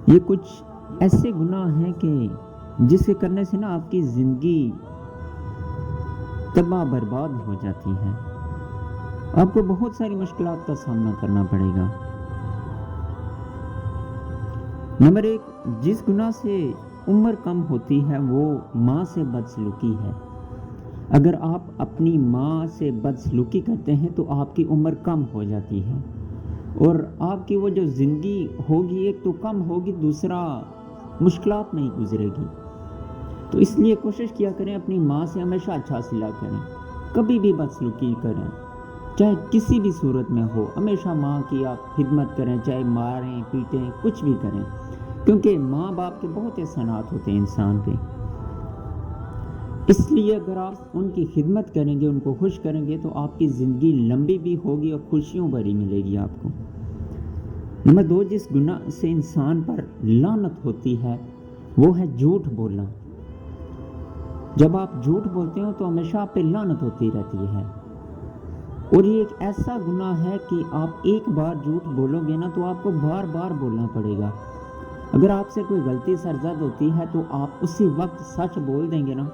یہ کچھ ایسے گناہ ہیں کہ جس کے کرنے سے نا آپ کی زندگی تباہ برباد ہو جاتی ہے. آپ کو بہت ساری مشکلات کا سامنا کرنا پڑے گا. نمبر 1، جس گناہ سے عمر کم ہوتی ہے وہ ماں سے بدسلوکی ہے. اگر آپ اپنی ماں سے بدسلوکی کرتے ہیں تو آپ کی عمر کم ہو جاتی ہے اور آپ کی وہ جو زندگی ہوگی ایک تو کم ہوگی، دوسرا مشکلات نہیں گزرے گی. تو اس لیے کوشش کیا کریں اپنی ماں سے ہمیشہ اچھا صلہ کریں، کبھی بھی بدسلوکی کریں چاہے کسی بھی صورت میں ہو. ہمیشہ ماں کی آپ خدمت کریں، چاہے ماریں پیٹیں کچھ بھی کریں، کیونکہ ماں باپ کے بہت احسانات ہوتے ہیں انسان پہ. اس لیے اگر آپ ان کی خدمت کریں گے، ان کو خوش کریں گے تو آپ کی زندگی لمبی بھی ہوگی اور خوشیوں بھری ملے گی آپ کو. نمبر 2، جس گناہ سے انسان پر لعنت ہوتی ہے وہ ہے جھوٹ بولنا. جب آپ جھوٹ بولتے ہو تو ہمیشہ آپ پہ لعنت ہوتی رہتی ہے، اور یہ ایک ایسا گناہ ہے کہ آپ ایک بار جھوٹ بولو گے نا تو آپ کو بار بار بولنا پڑے گا. اگر آپ سے کوئی غلطی سرزد ہوتی ہے تو آپ اسی وقت سچ بول دیں گے نا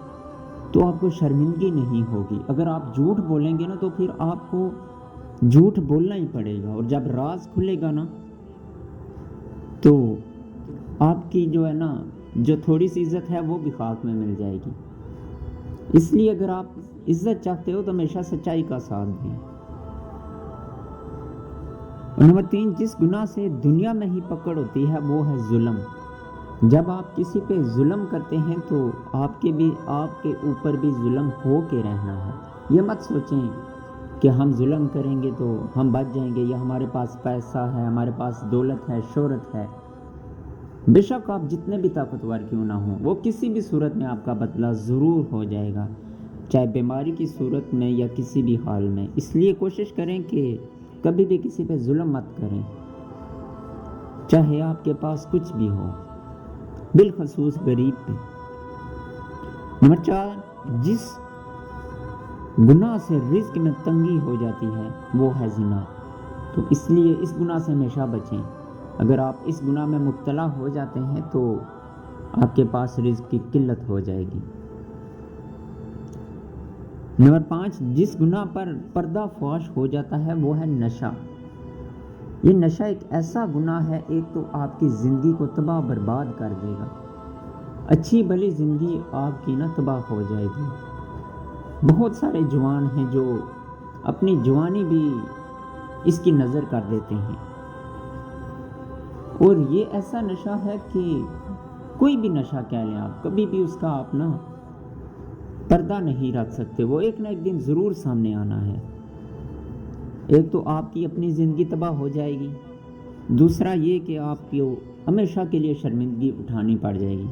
تو آپ کو شرمندگی نہیں ہوگی. اگر آپ جھوٹ بولیں گے نا تو پھر آپ کو جھوٹ بولنا ہی پڑے گا، اور جب راز کھلے گا نا تو آپ کی جو ہے نا جو تھوڑی سی عزت ہے وہ بھی خاک میں مل جائے گی. اس لیے اگر آپ عزت چاہتے ہو تو ہمیشہ سچائی کا ساتھ دیں. اور نمبر 3، جس گناہ سے دنیا میں ہی پکڑ ہوتی ہے وہ ہے ظلم. جب آپ کسی پہ ظلم کرتے ہیں تو آپ کے اوپر بھی ظلم ہو کے رہنا ہے. یہ مت سوچیں کہ ہم ظلم کریں گے تو ہم بچ جائیں گے، یا ہمارے پاس پیسہ ہے، ہمارے پاس دولت ہے، شہرت ہے. بے شک آپ جتنے بھی طاقتور کیوں نہ ہوں، وہ کسی بھی صورت میں آپ کا بدلہ ضرور ہو جائے گا، چاہے بیماری کی صورت میں یا کسی بھی حال میں. اس لیے کوشش کریں کہ کبھی بھی کسی پہ ظلم مت کریں، چاہے آپ کے پاس کچھ بھی ہو، بالخصوص غریب پہ. نمبر 4، جس گناہ سے رزق میں تنگی ہو جاتی ہے وہ ہے زنا. تو اس لیے اس گناہ سے ہمیشہ بچیں. اگر آپ اس گناہ میں مبتلا ہو جاتے ہیں تو آپ کے پاس رزق کی قلت ہو جائے گی. نمبر 5، جس گناہ پر پردہ فاش ہو جاتا ہے وہ ہے نشہ. یہ نشہ ایک ایسا گناہ ہے، ایک تو آپ کی زندگی کو تباہ برباد کر دے گا، اچھی بھلی زندگی آپ کی نہ تباہ ہو جائے گی. بہت سارے جوان ہیں جو اپنی جوانی بھی اس کی نظر کر دیتے ہیں، اور یہ ایسا نشہ ہے کہ کوئی بھی نشہ کہہ لیں آپ، کبھی بھی اس کا آپ نا پردہ نہیں رکھ سکتے. وہ ایک نہ ایک دن ضرور سامنے آنا ہے. ایک تو آپ کی اپنی زندگی تباہ ہو جائے گی، دوسرا یہ کہ آپ کو ہمیشہ کے لیے شرمندگی اٹھانی پڑ جائے گی.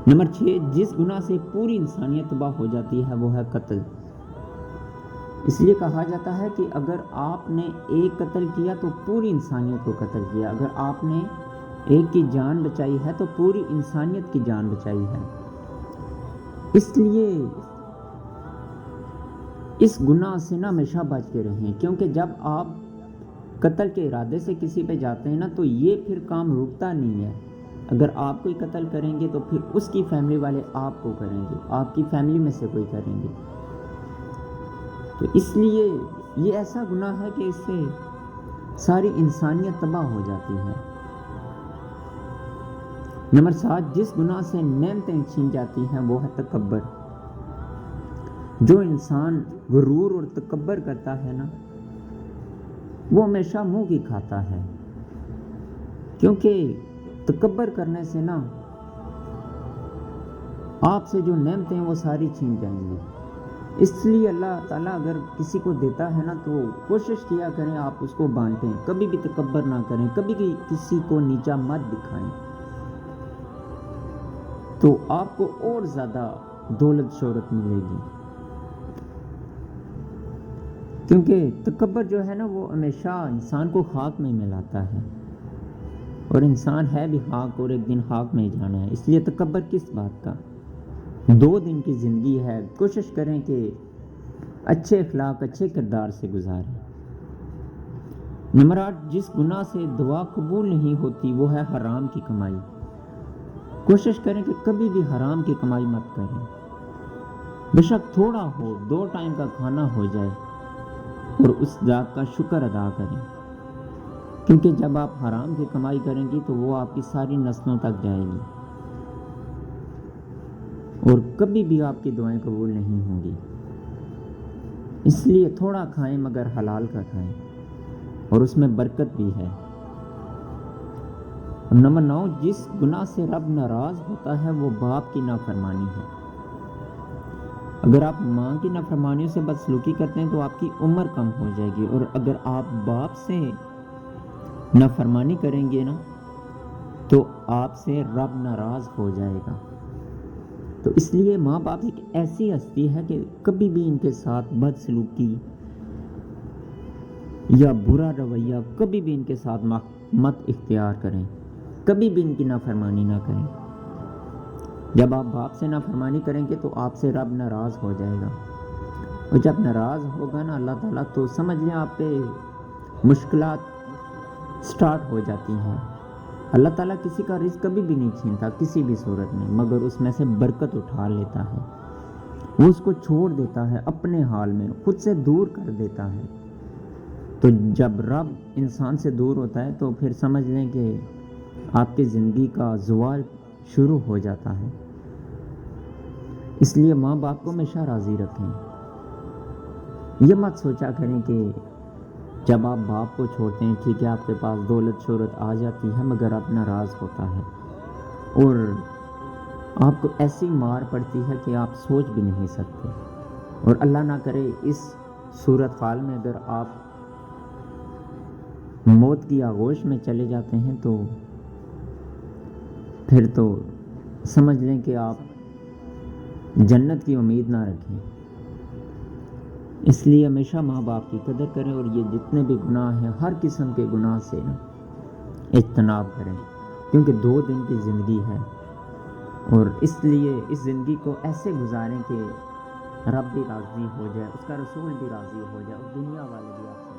نمبر 6، جس گناہ سے پوری انسانیت تباہ ہو جاتی ہے وہ ہے قتل. اس لیے کہا جاتا ہے کہ اگر آپ نے ایک قتل کیا تو پوری انسانیت کو قتل کیا، اگر آپ نے ایک کی جان بچائی ہے تو پوری انسانیت کی جان بچائی ہے. اس لیے اس گناہ سے نہ ہمیشہ بچ کے رہیں، کیونکہ جب آپ قتل کے ارادے سے کسی پہ جاتے ہیں نا تو یہ پھر کام رکتا نہیں ہے. اگر آپ کوئی قتل کریں گے تو پھر اس کی فیملی والے آپ کو کریں گے، آپ کی فیملی میں سے کوئی کریں گے. تو اس لیے یہ ایسا گناہ ہے کہ اس سے ساری انسانیت تباہ ہو جاتی ہے. نمبر 7، جس گناہ سے نعمتیں چھین جاتی ہیں وہ ہے تکبر. جو انسان غرور اور تکبر کرتا ہے نا وہ ہمیشہ منہ کی کھاتا ہے، کیونکہ تکبر کرنے سے نا آپ سے جو نعمتیں ہیں وہ ساری چھین جائیں گی. اس لیے اللہ تعالیٰ اگر کسی کو دیتا ہے نا تو کوشش کیا کریں آپ اس کو بانٹیں، کبھی بھی تکبر نہ کریں، کبھی بھی کسی کو نیچا مت دکھائیں، تو آپ کو اور زیادہ دولت شہرت ملے گی. کیونکہ تکبر جو ہے نا وہ ہمیشہ انسان کو خاک میں ملاتا ہے، اور انسان ہے بھی خاک اور ایک دن خاک میں جانا ہے. اس لیے تکبر کس بات کا، 2 دن کی زندگی ہے، کوشش کریں کہ اچھے اخلاق اچھے کردار سے گزاریں. نمبر 8، جس گناہ سے دعا قبول نہیں ہوتی وہ ہے حرام کی کمائی۔ کوشش کریں کہ کبھی بھی حرام کی کمائی مت کریں، بے شک تھوڑا ہو، 2 ٹائم کا کھانا ہو جائے، اور اس ذات کا شکر ادا کریں، کیونکہ جب آپ حرام کی کمائی کریں گی تو وہ آپ کی ساری نسلوں تک جائے گی، اور کبھی بھی آپ کی دعائیں قبول نہیں ہوں گی۔ اس لیے تھوڑا کھائیں مگر حلال کا کھائیں، اور اس میں برکت بھی ہے۔ اور نمبر 9، جس گناہ سے رب ناراض ہوتا ہے وہ باپ کی نافرمانی ہے۔ اگر آپ ماں کی نافرمانیوں سے بدسلوکی کرتے ہیں تو آپ کی عمر کم ہو جائے گی، اور اگر آپ باپ سے نافرمانی کریں گے نا تو آپ سے رب ناراض ہو جائے گا۔ تو اس لیے ماں باپ ایک ایسی ہستی ہے کہ کبھی بھی ان کے ساتھ بدسلوکی یا برا رویہ کبھی بھی ان کے ساتھ مت اختیار کریں، کبھی بھی ان کی نافرمانی نہ کریں۔ جب آپ باپ سے نافرمانی کریں گے تو آپ سے رب ناراض ہو جائے گا، اور جب ناراض ہوگا نا اللہ تعالیٰ تو سمجھ لیں آپ پہ مشکلات سٹارٹ ہو جاتی ہیں۔ اللہ تعالیٰ کسی کا رزق کبھی بھی نہیں چھینتا کسی بھی صورت میں، مگر اس میں سے برکت اٹھا لیتا ہے، وہ اس کو چھوڑ دیتا ہے اپنے حال میں، خود سے دور کر دیتا ہے۔ تو جب رب انسان سے دور ہوتا ہے تو پھر سمجھ لیں کہ آپ کی زندگی کا زوال شروع ہو جاتا ہے۔ اس لیے ماں باپ کو ہمیشہ راضی رکھیں، یہ مت سوچا کریں کہ جب آپ باپ کو چھوڑتے ہیں ٹھیک ہے آپ کے پاس دولت شہرت آ جاتی ہے مگر آپ ناراض ہوتا ہے، اور آپ کو ایسی مار پڑتی ہے کہ آپ سوچ بھی نہیں سکتے، اور اللہ نہ کرے اس صورت حال میں اگر آپ موت کی آغوش میں چلے جاتے ہیں تو پھر تو سمجھ لیں کہ آپ جنت کی امید نہ رکھیں۔ اس لیے ہمیشہ ماں باپ کی قدر کریں، اور یہ جتنے بھی گناہ ہیں ہر قسم کے گناہ سے اجتناب کریں، کیونکہ 2 دن کی زندگی ہے، اور اس لیے اس زندگی کو ایسے گزاریں کہ رب بھی راضی ہو جائے، اس کا رسول بھی راضی ہو جائے، اور دنیا والے بھی آپ سے